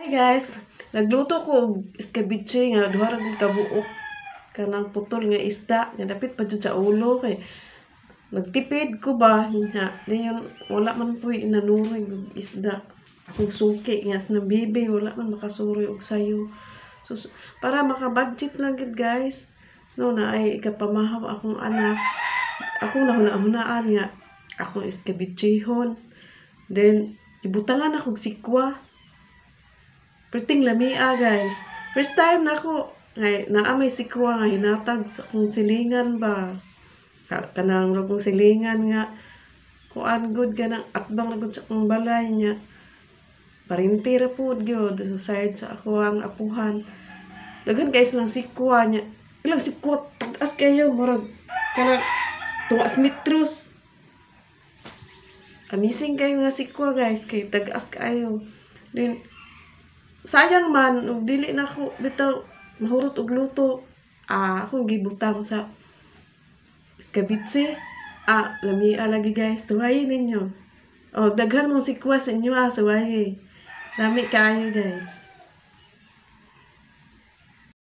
Hi guys, nagluto ko og escabeche nga duha ra gud ka buok kanang putol nga isda nga dapit pa jud sa ulo kay nagtipid ko ba nga diyon wala man po'y inanuroy og isda. Akong suki nga sa bibi wala man makasuroy og sayo. So para maka-budget lang gid guys. No na ay ikapamahaw akong anak. Akong nahuna-hunaan nga akong escabechehon. Then ibutangan akong sikwa. Perting lamia guys. First time na ako ngay naamay sikwa nga hinatag sa akong silingan ba. Kanang rugong silingan nga kuan good kanang atbang ra gud sa akong balay nya. Parinti ra pud gyud sa side sa ako ang apuhan. Daghan guys lang sikwa nya. Ilang sikwa tagas kayo murag kanang tuwas metros. Amazing kayo nga sikwa guys kay tagas kayo. Then sayang man ug dili na ako bitaw mahurot og luto. Akong gibutang sa escabeche. Lamia lagi guys. Suwayi ninyo. Daghan mong sikwa sa inyo suwayi. Lami kaayo guys.